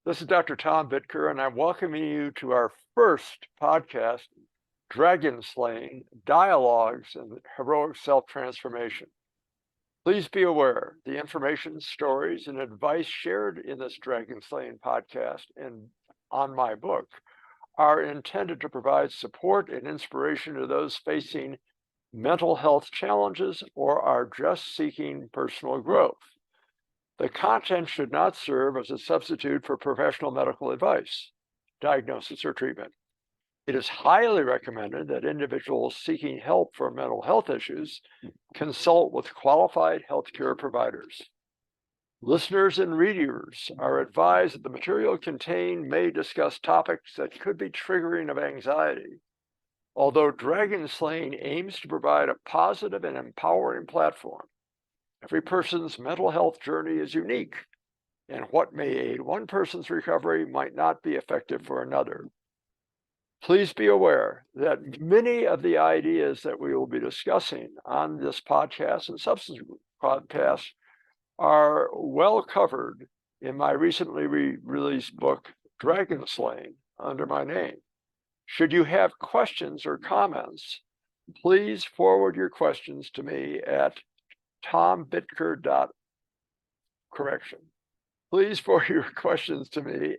This is Dr. Tom Bittker, and I'm welcoming you to our first podcast, Dragon Slaying, Dialogues and Heroic Self-Transformation. Please be aware the information, stories, and advice shared in this Dragon Slaying podcast and on my book are intended to provide support and inspiration to those facing mental health challenges or are just seeking personal growth. The content should not serve as a substitute for professional medical advice, diagnosis, or treatment. It is highly recommended that individuals seeking help for mental health issues consult with qualified healthcare providers. Listeners and readers are advised that the material contained may discuss topics that could be triggering of anxiety. Although Dragon Slaying aims to provide a positive and empowering platform, every person's mental health journey is unique, and what may aid one person's recovery might not be effective for another. Please be aware that many of the ideas that we will be discussing on this podcast and subsequent podcasts are well covered in my recently released book, Dragon Slaying, under my name. Should you have questions or comments, please forward your questions to me at Please forward your questions to me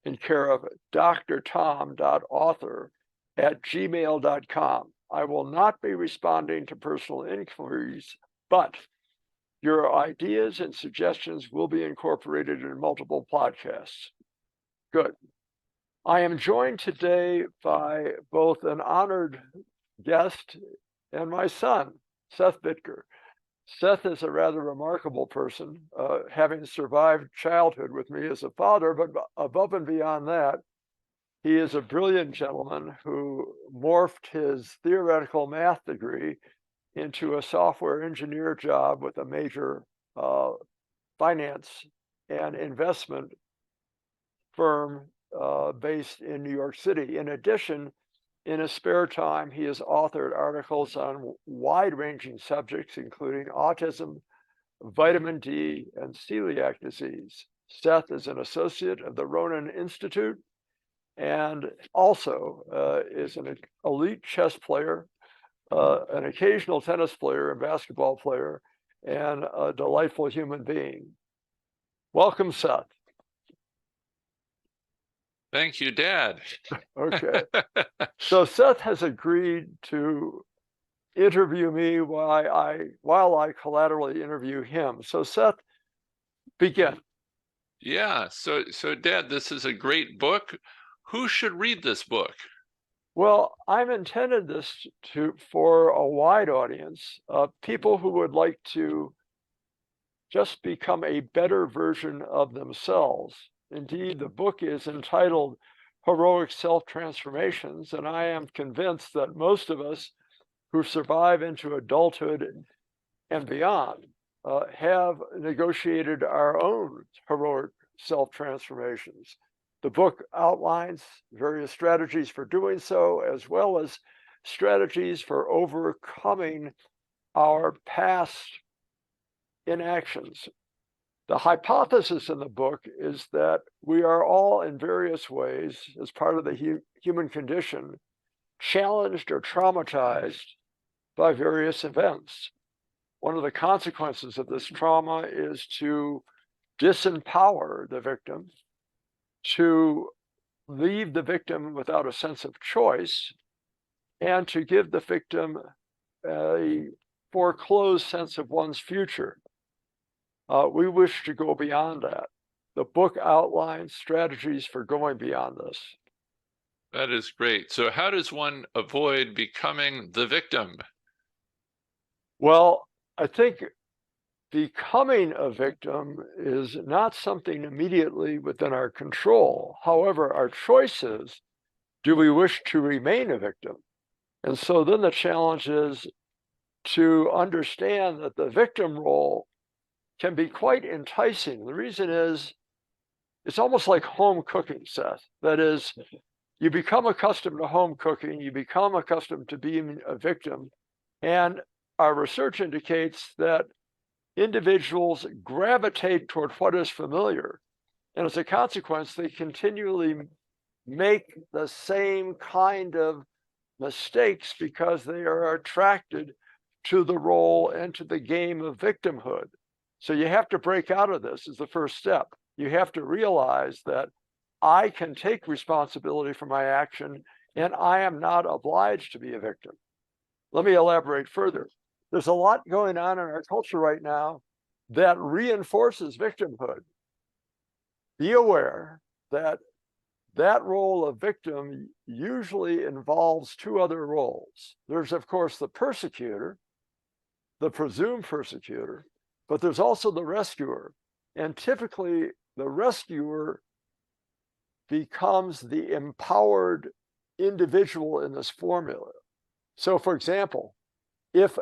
in care of drtom.author@gmail.com. I will not be responding to personal inquiries, but your ideas and suggestions will be incorporated in multiple podcasts. Good. I am joined today by both an honored guest and my son, Seth Bittker. Seth is a rather remarkable person, having survived childhood with me as a father, but above and beyond that, he is a brilliant gentleman who morphed his theoretical math degree into a software engineer job with a major finance and investment firm based in New York City. In addition, in his spare time, he has authored articles on wide-ranging subjects, including autism, vitamin D, and celiac disease. Seth is an associate of the Ronin Institute and also is an elite chess player, an occasional tennis player and basketball player, and a delightful human being. Welcome, Seth. Thank you, Dad. Okay. So Seth has agreed to interview me while I collaterally interview him. So Seth, begin. Yeah, so Dad, this is a great book. Who should read this book? Well, I've intended this for a wide audience, people who would like to just become a better version of themselves. Indeed, the book is entitled Heroic Self-Transformations, and I am convinced that most of us who survive into adulthood and beyond have negotiated our own heroic self-transformations. The book outlines various strategies for doing so, as well as strategies for overcoming our past inactions. The hypothesis in the book is that we are all in various ways, as part of the human condition, challenged or traumatized by various events. One of the consequences of this trauma is to disempower the victim, to leave the victim without a sense of choice, and to give the victim a foreclosed sense of one's future. We wish to go beyond that. The book outlines strategies for going beyond this. That is great. So how does one avoid becoming the victim? Well, I think becoming a victim is not something immediately within our control. However, our choice is, do we wish to remain a victim? And so then the challenge is to understand that the victim role can be quite enticing. The reason is, it's almost like home cooking, Seth. That is, you become accustomed to home cooking, you become accustomed to being a victim, and our research indicates that individuals gravitate toward what is familiar And as a consequence, they continually make the same kind of mistakes because they are attracted to the role and to the game of victimhood. So you have to break out of this as the first step. You have to realize that I can take responsibility for my action and I am not obliged to be a victim. Let me elaborate further. There's a lot going on in our culture right now that reinforces victimhood. Be aware that that role of victim usually involves two other roles. There's, of course, the persecutor, the presumed persecutor, but there's also the rescuer. And typically, the rescuer becomes the empowered individual in this formula. So, for example, if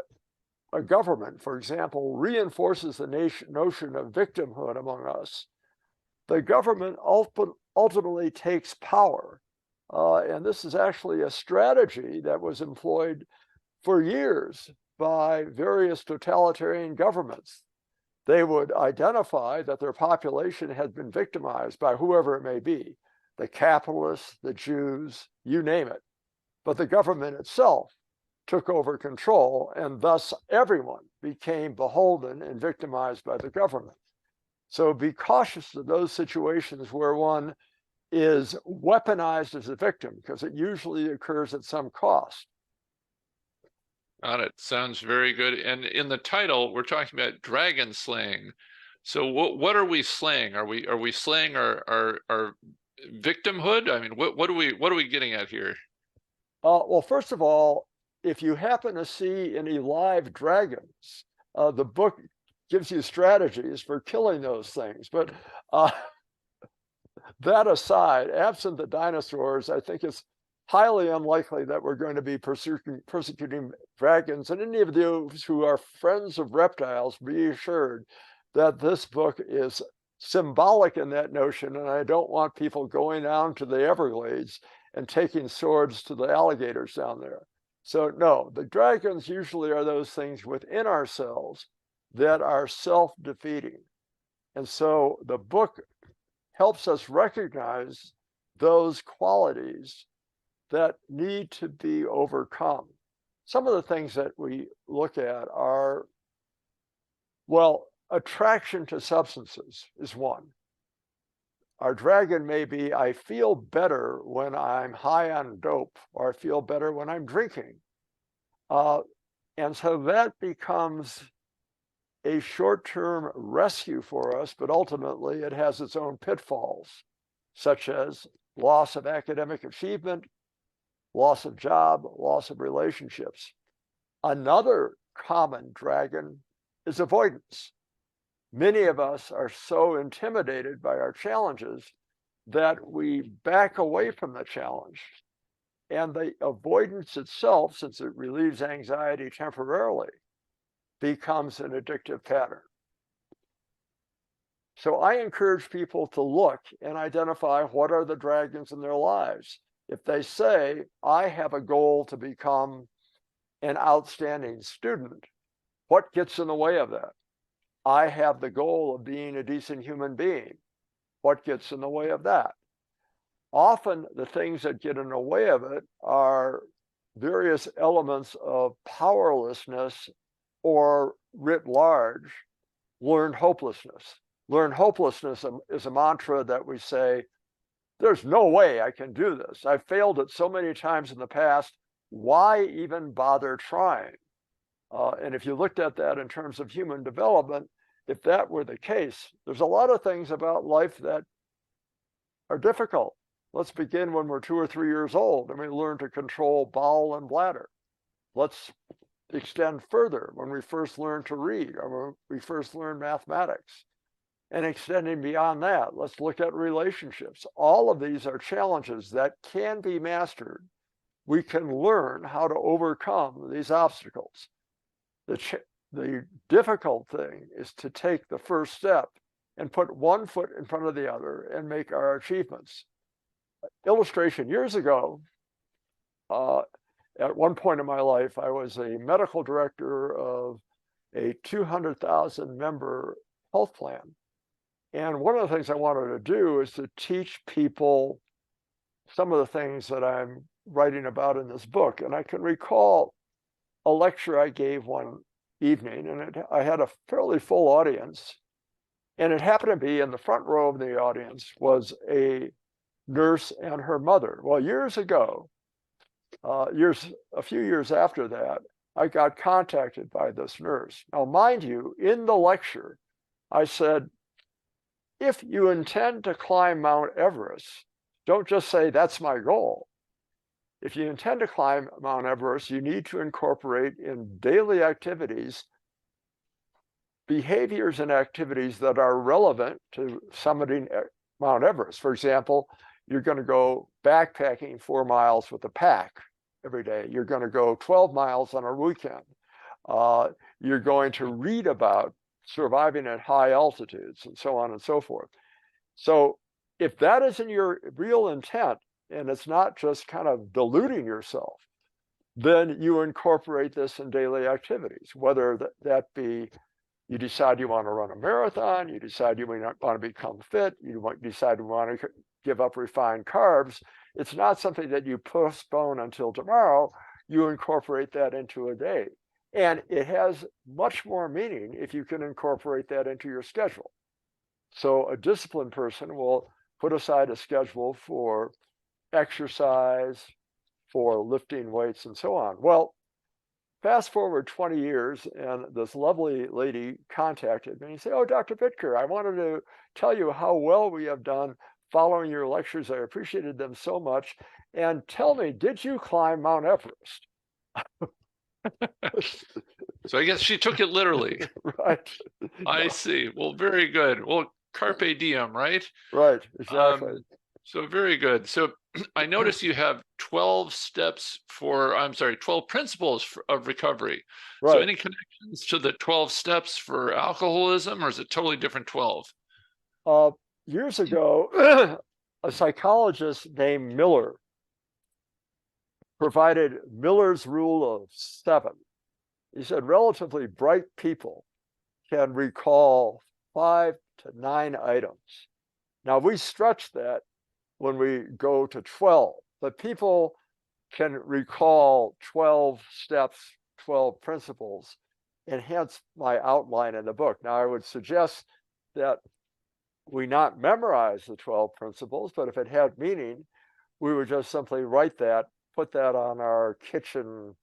a government, for example, reinforces the notion of victimhood among us, the government ultimately takes power. And this is actually a strategy that was employed for years by various totalitarian governments. They would identify that their population had been victimized by whoever it may be, the capitalists, the Jews, you name it. But the government itself took over control, and thus everyone became beholden and victimized by the government. So be cautious of those situations where one is weaponized as a victim, because it usually occurs at some cost. Got it. Sounds very good. And in the title, we're talking about dragon slaying. So what are we slaying? Are we slaying our victimhood? I mean, what are we getting at here? Well, first of all, if you happen to see any live dragons, the book gives you strategies for killing those things. But that aside, absent the dinosaurs, I think it's highly unlikely that we're going to be persecuting dragons. And any of those who are friends of reptiles, be assured that this book is symbolic in that notion. And I don't want people going down to the Everglades and taking swords to the alligators down there. So no, the dragons usually are those things within ourselves that are self-defeating. And so the book helps us recognize those qualities that need to be overcome. Some of the things that we look at are, well, attraction to substances is one. Our dragon may be, I feel better when I'm high on dope, or I feel better when I'm drinking. And so that becomes a short-term rescue for us, but ultimately it has its own pitfalls, such as loss of academic achievement, loss of job, loss of relationships. Another common dragon is avoidance. Many of us are so intimidated by our challenges that we back away from the challenge. And the avoidance itself, since it relieves anxiety temporarily, becomes an addictive pattern. So I encourage people to look and identify what are the dragons in their lives. If they say, I have a goal to become an outstanding student, what gets in the way of that? I have the goal of being a decent human being. What gets in the way of that? Often the things that get in the way of it are various elements of powerlessness, or writ large, learned hopelessness. Learned hopelessness is a mantra that we say, there's no way I can do this. I've failed it so many times in the past. Why even bother trying? And if you looked at that in terms of human development, if that were the case, there's a lot of things about life that are difficult. Let's begin when we're 2 or 3 years old and we learn to control bowel and bladder. Let's extend further when we first learn to read or when we first learn mathematics. And extending beyond that, let's look at relationships. All of these are challenges that can be mastered. We can learn how to overcome these obstacles. The difficult thing is to take the first step and put one foot in front of the other and make our achievements. Illustration, years ago, at one point in my life, I was a medical director of a 200,000 member health plan. And one of the things I wanted to do is to teach people some of the things that I'm writing about in this book. And I can recall a lecture I gave one evening, and I had a fairly full audience. And it happened to be in the front row of the audience was a nurse and her mother. Well, years ago, a few years after that, I got contacted by this nurse. Now, mind you, in the lecture, I said, if you intend to climb Mount Everest, don't just say that's my goal. If you intend to climb Mount Everest, you need to incorporate in daily activities behaviors and activities that are relevant to summiting Mount Everest. For example, you're going to go backpacking 4 miles with a pack every day. You're going to go 12 miles on a weekend. You're going to read about surviving at high altitudes and so on and so forth. So if that isn't your real intent, and it's not just kind of deluding yourself, then you incorporate this in daily activities, whether that be you decide you want to run a marathon, you decide you want to become fit, you might decide you want to give up refined carbs. It's not something that you postpone until tomorrow. You incorporate that into a day. And it has much more meaning if you can incorporate that into your schedule. So a disciplined person will put aside a schedule for exercise, for lifting weights, and so on. Well, fast forward 20 years, and this lovely lady contacted me and said, "Oh, Dr. Bittker, I wanted to tell you how well we have done following your lectures. I appreciated them so much. And tell me, did you climb Mount Everest?" So I guess she took it literally. Right. I see. Well, very good. Well, carpe diem, right? Right, exactly. So very good. So I notice you have 12 steps for, I'm sorry, 12 principles of recovery. Right. So any connections to the 12 steps for alcoholism, or is it totally different 12? Years ago, a psychologist named Miller provided Miller's rule of 7. He said relatively bright people can recall 5 to 9 items. Now we stretch that when we go to 12, but people can recall 12 steps, 12 principles, and hence my outline in the book. Now I would suggest that we not memorize the 12 principles, but if it had meaning, we would just simply write that, put that on our kitchen,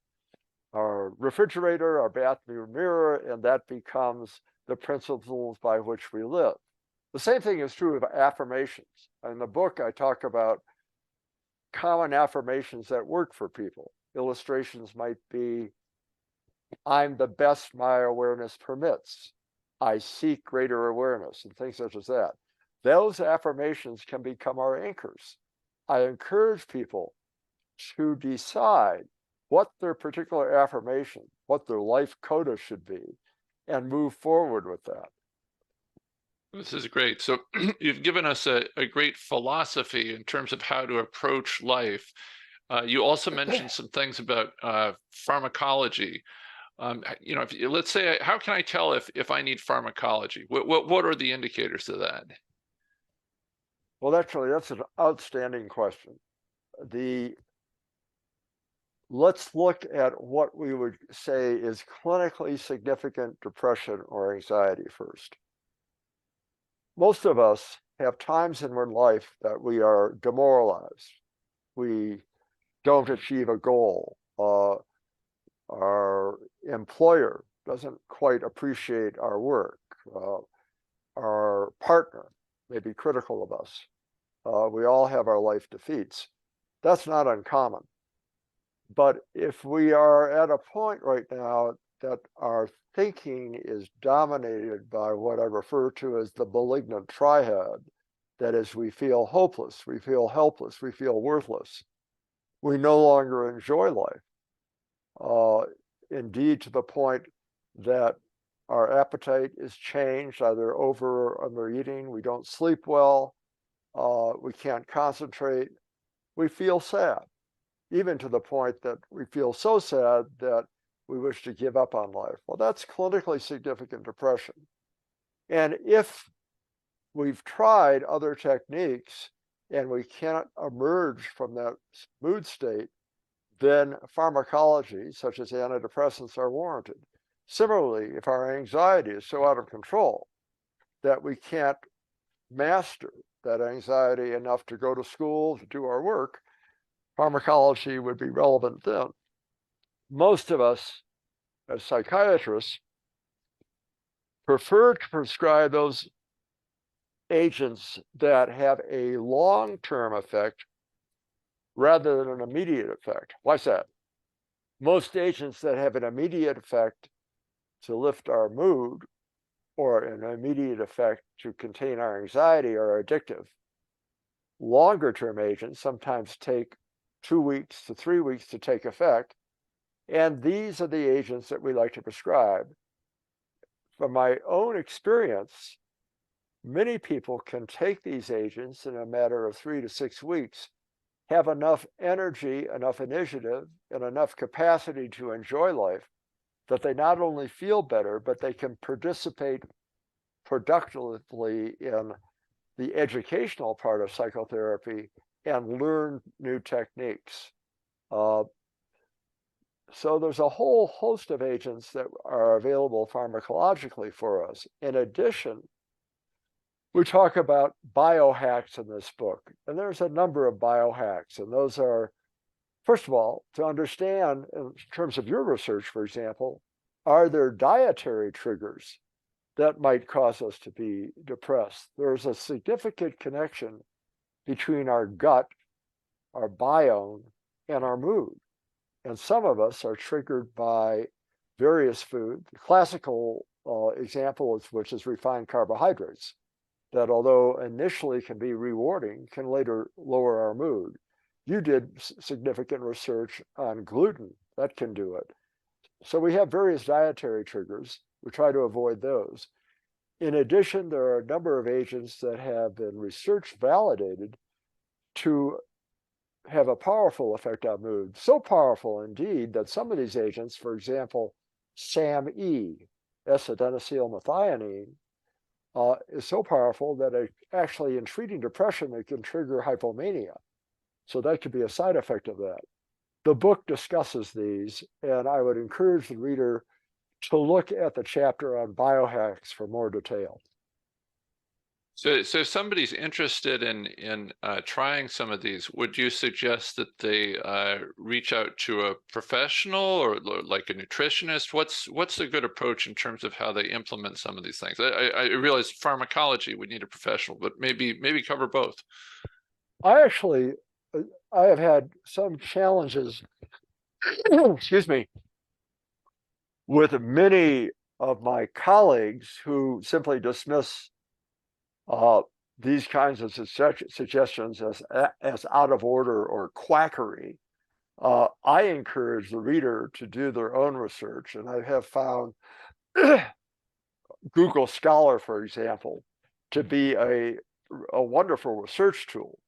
our refrigerator, our bathroom mirror, and that becomes the principles by which we live. The same thing is true of affirmations. In the book, I talk about common affirmations that work for people. Illustrations might be, I'm the best my awareness permits. I seek greater awareness, and things such as that. Those affirmations can become our anchors. I encourage people to decide what their particular affirmation, what their life coda should be, and move forward with that. This is great. So you've given us a great philosophy in terms of how to approach life. You also mentioned some things about pharmacology. Let's say, how can I tell if I need pharmacology? What are the indicators of that? Well, actually, that's an outstanding question. Let's look at what we would say is clinically significant depression or anxiety first. Most of us have times in our life that we are demoralized. We don't achieve a goal. Our employer doesn't quite appreciate our work. Our partner may be critical of us. We all have our life defeats. That's not uncommon. But if we are at a point right now that our thinking is dominated by what I refer to as the malignant triad, that is, we feel hopeless, we feel helpless, we feel worthless, we no longer enjoy life. Indeed, to the point that our appetite is changed, either over or under eating, we don't sleep well, we can't concentrate, we feel sad, even to the point that we feel so sad that we wish to give up on life. Well, that's clinically significant depression. And if we've tried other techniques and we cannot emerge from that mood state, then pharmacology, such as antidepressants, are warranted. Similarly, if our anxiety is so out of control that we can't master that anxiety enough to go to school, to do our work, pharmacology would be relevant then. Most of us, as psychiatrists, prefer to prescribe those agents that have a long-term effect rather than an immediate effect. Why's that? Most agents that have an immediate effect to lift our mood or an immediate effect to contain our anxiety are addictive. Longer-term agents sometimes take 2 weeks to 3 weeks to take effect, and these are the agents that we like to prescribe. From my own experience, many people can take these agents in a matter of 3 to 6 weeks, have enough energy, enough initiative, and enough capacity to enjoy life that they not only feel better, but they can participate productively in the educational part of psychotherapy and learn new techniques. So there's a whole host of agents that are available pharmacologically for us. In addition, we talk about biohacks in this book, and there's a number of biohacks, and those are, first of all, to understand in terms of your research, for example, are there dietary triggers that might cause us to be depressed? There's a significant connection between our gut, our biome, and our mood. And some of us are triggered by various foods. The classical example of which is refined carbohydrates, that although initially can be rewarding, can later lower our mood. You did significant research on gluten, that can do it. So we have various dietary triggers. We try to avoid those. In addition, there are a number of agents that have been research validated to have a powerful effect on mood. So powerful indeed that some of these agents, for example, SAMe, S-adenosylmethionine, is so powerful that it actually, in treating depression, it can trigger hypomania. So that could be a side effect of that. The book discusses these, and I would encourage the reader to look at the chapter on biohacks for more detail. So if somebody's interested in trying some of these, would you suggest that they reach out to a professional or like a nutritionist? What's a good approach in terms of how they implement some of these things? I realize pharmacology would need a professional, but maybe cover both. I have had some challenges, excuse me, with many of my colleagues who simply dismiss these kinds of suggestions as out of order or quackery. I encourage the reader to do their own research, and I have found Google Scholar, for example, to be a wonderful research tool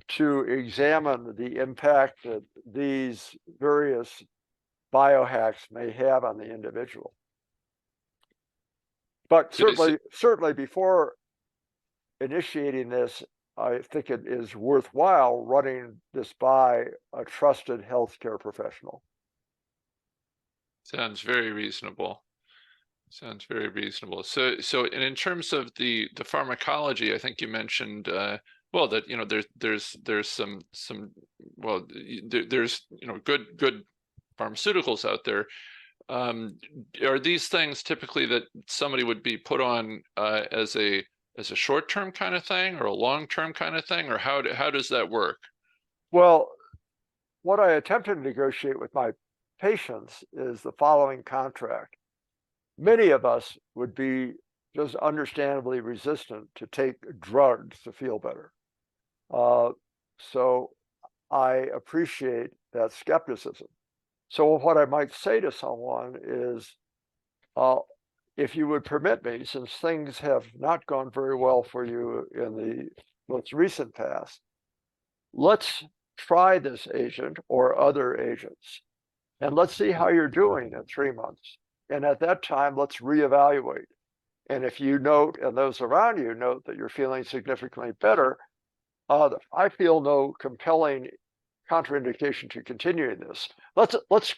to examine the impact that these various biohacks may have on the individual. But certainly before initiating this, I think it is worthwhile running this by a trusted healthcare professional. Sounds very reasonable. Sounds very reasonable. So and in terms of the pharmacology, I think you mentioned well that there's some there's good pharmaceuticals out there. Are these things typically that somebody would be put on as a short-term kind of thing or a long-term kind of thing, or how does that work? Well, what I attempt to negotiate with my patients is the following contract. Many of us would be just understandably resistant to take drugs to feel better. So I appreciate that skepticism. So what I might say to someone is, if you would permit me, since things have not gone very well for you in the most recent past, let's try this agent or other agents, and let's see how you're doing in 3 months. And at that time, let's reevaluate. And if you note, and those around you note, that you're feeling significantly better, I feel no compelling contraindication to continuing this. Let's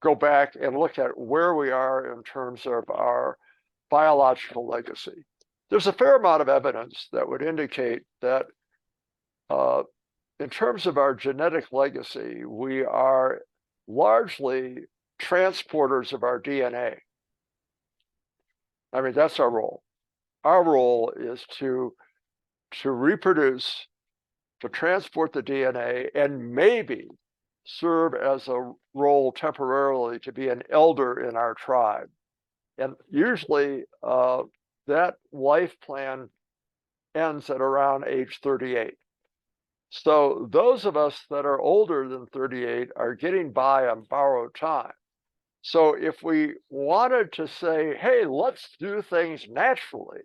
go back and look at where we are in terms of our biological legacy. There's a fair amount of evidence that would indicate that in terms of our genetic legacy, we are largely transporters of our DNA. I mean, that's our role. Our role is to reproduce, to transport the DNA, and maybe serve as a role temporarily to be an elder in our tribe. And usually that life plan ends at around age 38. So those of us that are older than 38 are getting by on borrowed time. So if we wanted to say, hey, let's do things naturally,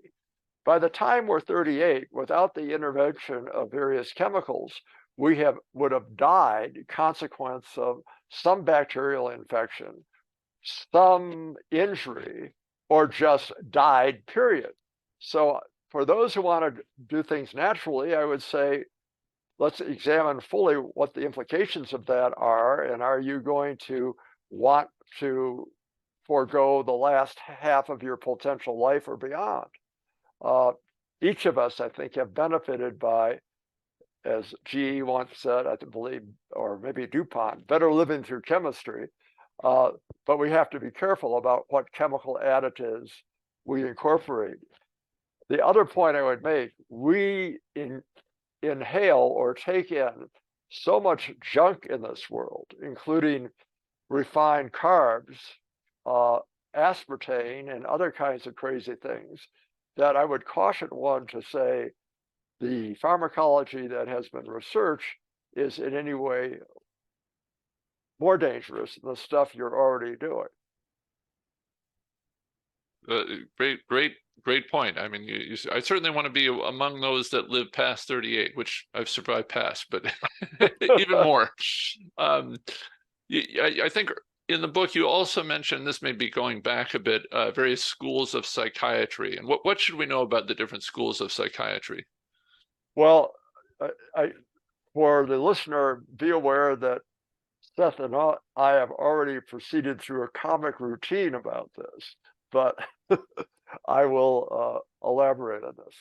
by the time we're 38, without the intervention of various chemicals, we would have died consequence of some bacterial infection, some injury, or just died, period. So for those who want to do things naturally, I would say, let's examine fully what the implications of that are, and are you going to want to forego the last half of your potential life or beyond? Each of us, I think, have benefited by, as GE once said, I believe, or maybe DuPont, better living through chemistry. But we have to be careful about what chemical additives we incorporate. The other point I would make, we inhale or take in so much junk in this world, including refined carbs, aspartame, and other kinds of crazy things, that I would caution one to say the pharmacology that has been researched is in any way more dangerous than the stuff you're already doing. Great point. I mean, I certainly want to be among those that live past 38, which I've survived past, but even more. I think in the book you also mentioned, this may be going back a bit, various schools of psychiatry. And what should we know about the different schools of psychiatry? Well, for the listener, be aware that Seth and I have already proceeded through a comic routine about this, but I will elaborate on this.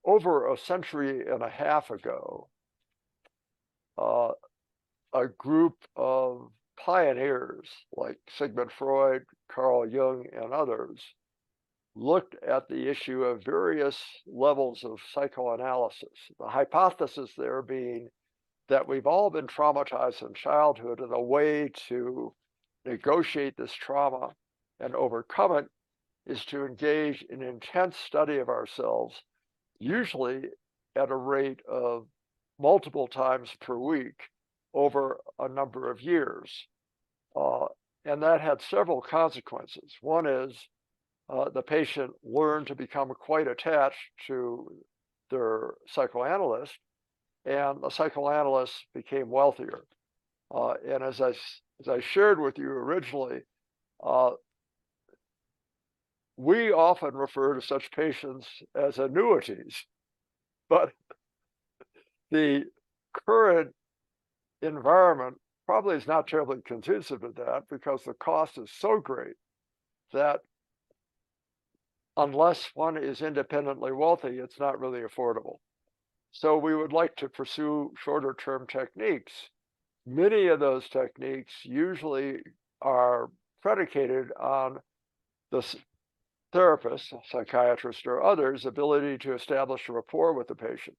Over a century and a half ago, a group of pioneers like Sigmund Freud, Carl Jung, and others looked at the issue of various levels of psychoanalysis. The hypothesis there being that we've all been traumatized in childhood, and a way to negotiate this trauma and overcome it is to engage in intense study of ourselves, usually at a rate of multiple times per week over a number of years. And that had several consequences. One is the patient learned to become quite attached to their psychoanalyst, and the psychoanalyst became wealthier. And as I shared with you originally, we often refer to such patients as annuities, but the current environment probably is not terribly conducive to that, because the cost is so great that unless one is independently wealthy, it's not really affordable. So we would like to pursue shorter term techniques. Many of those techniques usually are predicated on the therapist, psychiatrist, or others' ability to establish a rapport with the patient.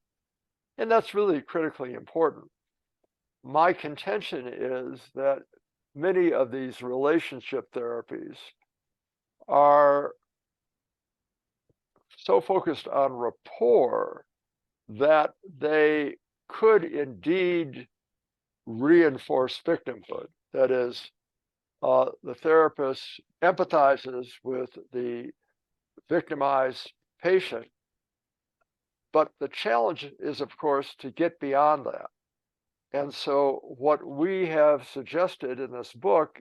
And that's really critically important. My contention is that many of these relationship therapies are so focused on rapport that they could indeed reinforce victimhood. That is, the therapist empathizes with the victimized patient, but the challenge is, of course, to get beyond that. And so what we have suggested in this book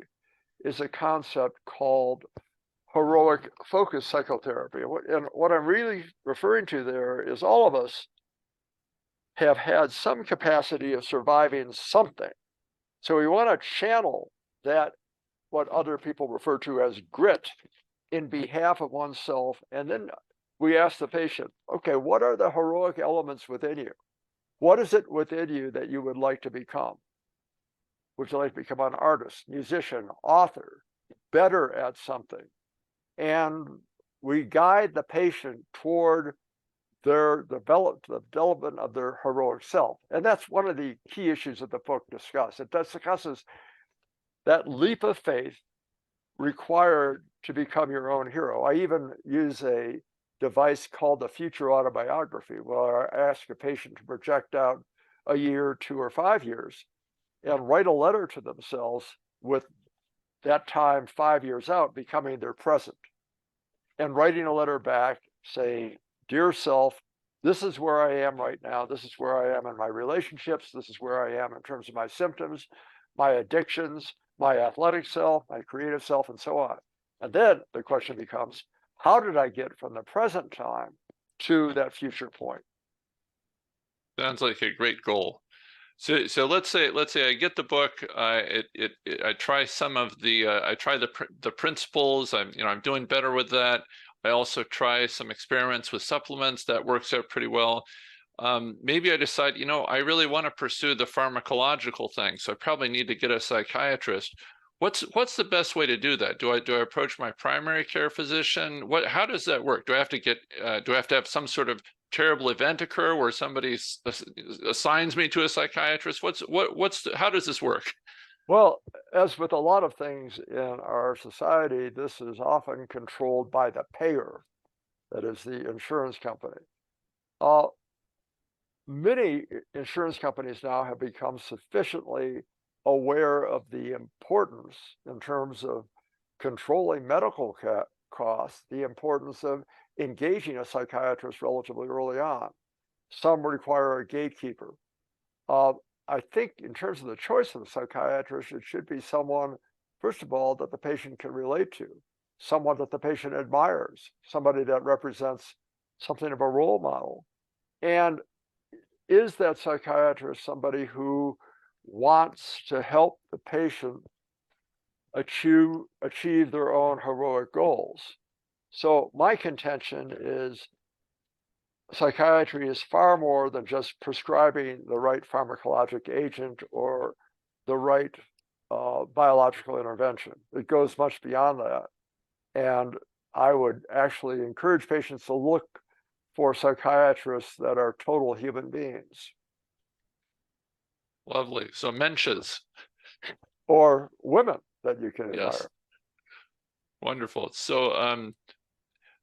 is a concept called heroic focus psychotherapy. And what I'm really referring to there is all of us have had some capacity of surviving something. So we want to channel that, what other people refer to as grit, in behalf of oneself. And then we ask the patient, okay, what are the heroic elements within you? What is it within you that you would like to become? Would you like to become an artist, musician, author, better at something? And we guide the patient toward the development of their heroic self. And that's one of the key issues that the book discusses. It discusses that leap of faith required to become your own hero. I even use a device called the future autobiography, where I ask a patient to project out a year, 2 or 5 years, and write a letter to themselves with that time 5 years out becoming their present, and writing a letter back saying, dear self, this is where I am right now. This is where I am in my relationships. This is where I am in terms of my symptoms, my addictions, my athletic self, my creative self, and so on. And then the question becomes, how did I get from the present time to that future point? Sounds like a great goal. So let's say I get the book. I try some of the I try the principles. I'm doing better with that. I also try some experiments with supplements. That works out pretty well. Maybe I decide, I really want to pursue the pharmacological thing. So I probably need to get a psychiatrist. What's the best way to do that? Do I approach my primary care physician? How does that work? Do I have to have some sort of terrible event occur where somebody assigns me to a psychiatrist? How does this work? Well, as with a lot of things in our society, this is often controlled by the payer, that is the insurance company. Many insurance companies now have become sufficiently aware of the importance in terms of controlling medical costs, the importance of engaging a psychiatrist relatively early on. Some require a gatekeeper. I think in terms of the choice of a psychiatrist, it should be someone, first of all, that the patient can relate to, someone that the patient admires, somebody that represents something of a role model. And is that psychiatrist somebody who wants to help the patient achieve their own heroic goals? So my contention is psychiatry is far more than just prescribing the right pharmacologic agent or the right biological intervention. It goes much beyond that. And I would actually encourage patients to look for psychiatrists that are total human beings. Lovely. So mensches. Or women that you can admire. Yes. Wonderful. So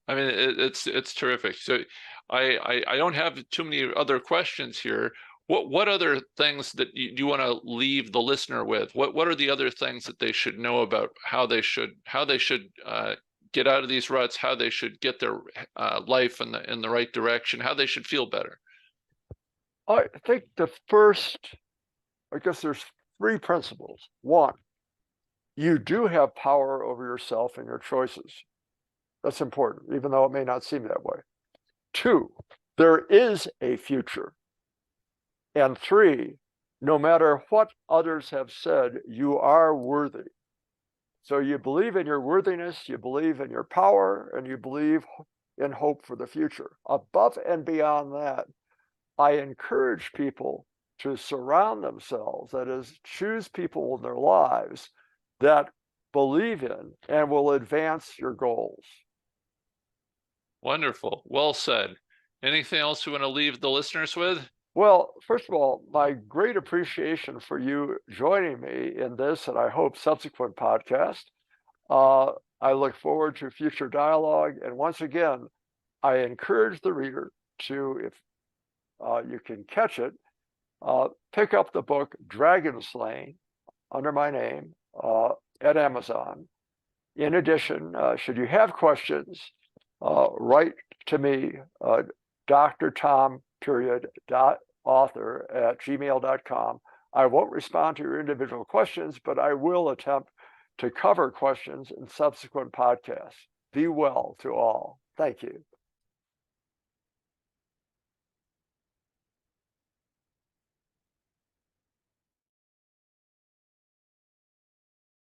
it's terrific. So I don't have too many other questions here. What other things that you want to leave the listener with? What are the other things that they should know about how they should get out of these ruts, how they should get their life in the right direction, how they should feel better? I think I guess there's 3 principles. 1, you do have power over yourself and your choices. That's important, even though it may not seem that way. 2, there is a future. And 3, no matter what others have said, you are worthy. So you believe in your worthiness, you believe in your power, and you believe in hope for the future. Above and beyond that, I encourage people to surround themselves, that is, choose people in their lives that believe in and will advance your goals. Wonderful. Well said. Anything else you want to leave the listeners with? Well, first of all, my great appreciation for you joining me in this, and I hope subsequent podcast. I look forward to future dialogue. And once again, I encourage the reader to, if you can catch it, pick up the book Dragon Slaying under my name at Amazon. In addition, should you have questions, write to me, drtom.author@gmail.com. I won't respond to your individual questions, but I will attempt to cover questions in subsequent podcasts. Be well to all. Thank you.